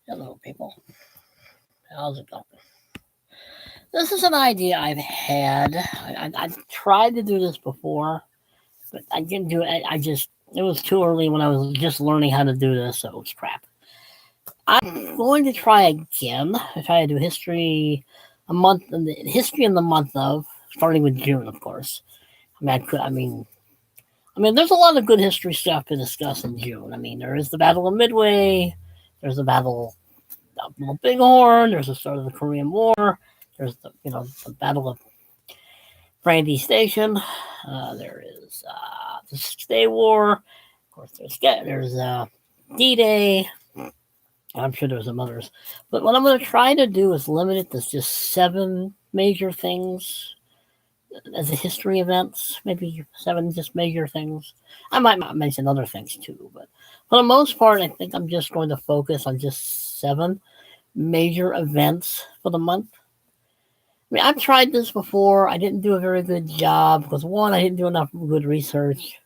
Hello, people. How's it going? This is an idea I've had. I've tried to do this before, but I didn't do it. It was too early when I was just learning how to do this, so it was crap. I'm going to try again. I try to do history in the month of, starting with June, of course. There's a lot of good history stuff to discuss in June. There is the Battle of Midway, there's the Battle of Bighorn, there's the start of the Korean War, there's the Battle of Brandy Station. There is the Six Day War. Of course, there's D-Day. I'm sure there's some others. But what I'm going to try to do is limit it to just 7 major things as a history events. Maybe 7 just major things. I might not mention other things too, but for the most part, I think I'm just going to focus on just 7 major events for the month. I've tried this before. I didn't do a very good job because, one, I didn't do enough good research.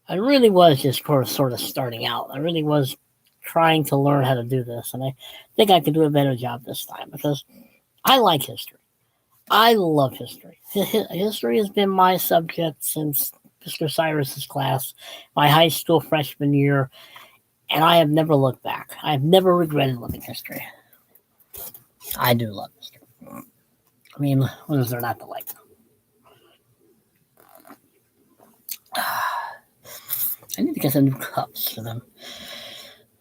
I really was just sort of starting out. I really was trying to learn how to do this, and I think I could do a better job this time because I like history. I love history. History has been my subject since Mr. Cyrus's class, my high school freshman year, and I have never looked back. I have never regretted loving history. I do love history. What is there not to like? I need to get some new cups for them.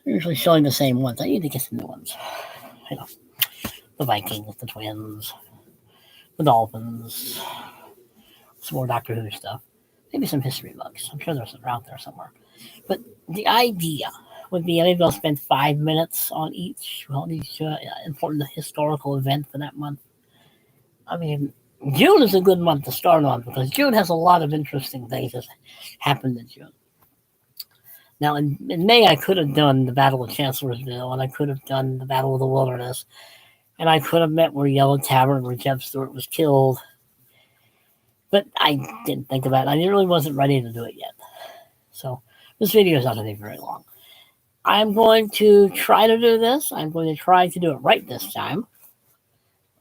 They're usually showing the same ones. I need to get some new ones. The Vikings, the Twins, the Dolphins, some more Doctor Who stuff. Maybe some history books. I'm sure there's out there somewhere. But the idea would be maybe I'll spend 5 minutes on each important historical event for that month. June is a good month to start on because June has a lot of interesting things that happened in June. Now, in May, I could have done the Battle of Chancellorsville, and I could have done the Battle of the Wilderness, and I could have met where Yellow Tavern, where Jeb Stuart was killed. But I didn't think about it. I really wasn't ready to do it yet. So this video is not going to be very long. I'm going to try to do this. I'm going to try to do it right this time.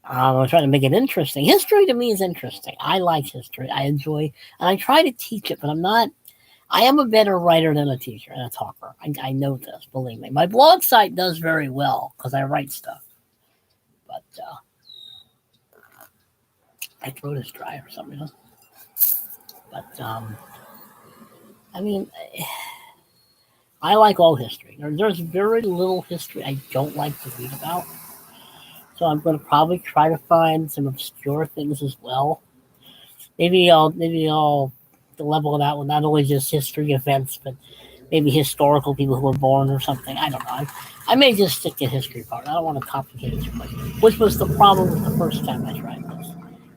I'm going to try to make it interesting. History to me is interesting. I like history. I enjoy, and I try to teach it, but I am a better writer than a teacher and a talker. I know this, believe me. My blog site does very well because I write stuff. But my throat is dry for some reason. But, I like all history. There's very little history I don't like to read about. So I'm going to probably try to find some obscure things as well. Maybe I'll level it out with not only just history events, but maybe historical people who were born or something. I don't know. I may just stick to history part. I don't want to complicate it too much. Which was the problem with the first time I tried this,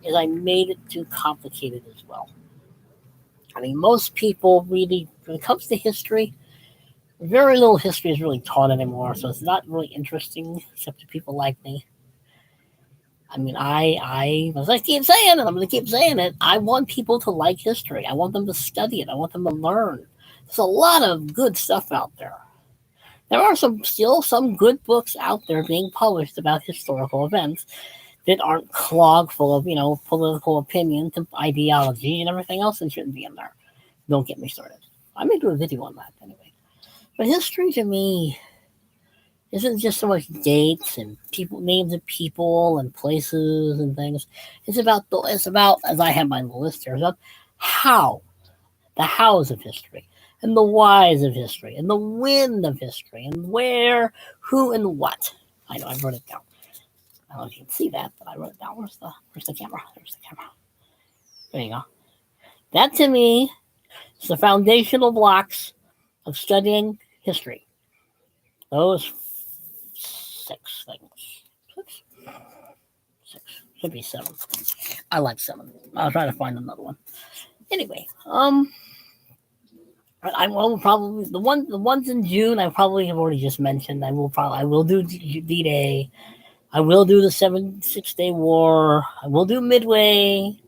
is I made it too complicated as well. Most people really, when it comes to history, very little history is really taught anymore, so it's not really interesting except to people like me. As I keep saying, and I'm going to keep saying it, I want people to like history. I want them to study it. I want them to learn. There's a lot of good stuff out there. There are still some good books out there being published about historical events that aren't clogged full of, political opinions and ideology and everything else that shouldn't be in there. Don't get me started. I may do a video on that anyway. But history to me isn't just so much dates and names of people and places and things. It's about, as I have my list here, about the hows of history, and the whys of history, and the when of history, and where, who, and what. I know I wrote it down. I don't know if you can see that, but I wrote it down. Where's the camera? There's the camera. There you go. That to me is the foundational blocks of studying history. Those 6 things. 6? Should be 7. I like 7. I'll try to find another one. Anyway, I will probably the ones in June I probably have already just mentioned. I will do D-Day. I will do the 6 Day War. I will do Midway.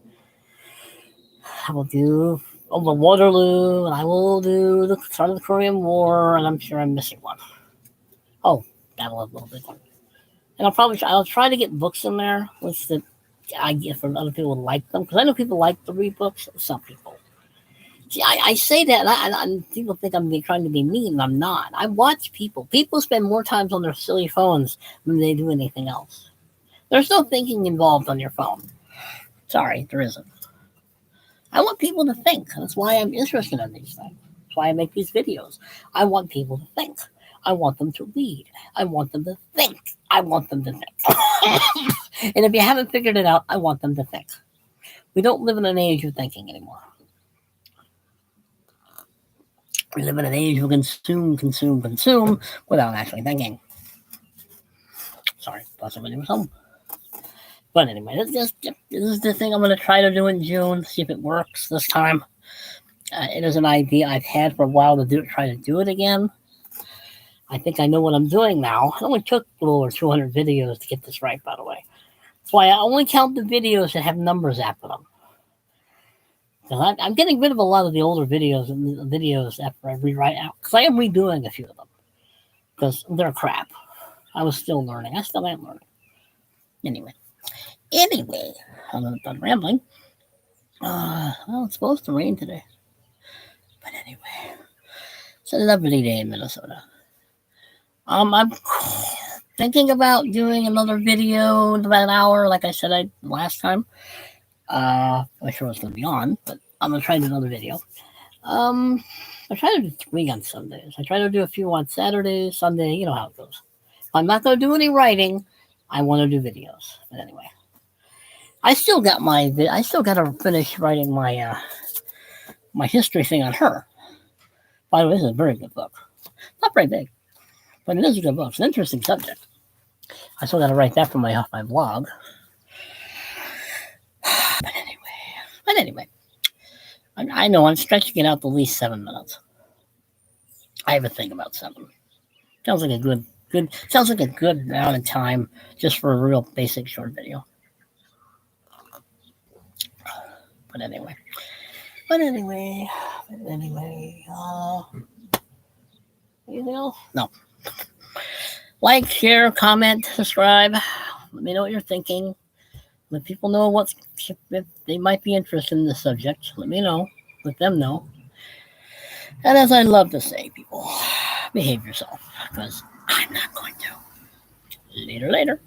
I will do the Waterloo, and I will do the start of the Korean War, and I'm sure I'm missing one. Oh, Battle of Little Bighorn. And I'll try to get books in there, which that I get from other people who like them, because I know people like to read books. Some people. See, I say that, and people think I'm trying to be mean, and I'm not. I watch people. People spend more time on their silly phones than they do anything else. There's no thinking involved on your phone. Sorry, there isn't. I want people to think. That's why I'm interested in these things. That's why I make these videos. I want people to think. I want them to read. I want them to think. I want them to think. And if you haven't figured it out, I want them to think. We don't live in an age of thinking anymore. We live in an age of consume without actually thinking. Sorry, thought somebody was home. But anyway, this is the thing I'm going to try to do in June, see if it works this time. It is an idea I've had for a while to try to do it again. I think I know what I'm doing now. It only took a little over 200 videos to get this right, by the way. That's why I only count the videos that have numbers after them. I'm getting rid of a lot of the older videos after I rewrite out, because I am redoing a few of them because they're crap. I was still learning. I still am learning. Anyway, I'm done rambling. Well, it's supposed to rain today, but anyway, it's a lovely day in Minnesota. I'm thinking about doing another video in about an hour, like I said last time. I'm sure it's going to be on, but I'm going to try to do another video. I try to do 3 on Sundays. I try to do a few on Saturday, Sunday, you know how it goes. If I'm not going to do any writing, I want to do videos. But anyway, I still got to finish writing my my history thing on her. By the way, this is a very good book. Not very big, but it is a good book. It's an interesting subject. I still got to write that for my blog. But anyway, I know I'm stretching it out to at least 7 minutes. I have a thing about 7. Sounds like a good amount of time just for a real basic short video. But anyway, anything else? No. Like, share, comment, subscribe. Let me know what you're thinking. Let people know if they might be interested in the subject. Let me know. Let them know. And as I love to say, people, behave yourself, because I'm not going to. Later.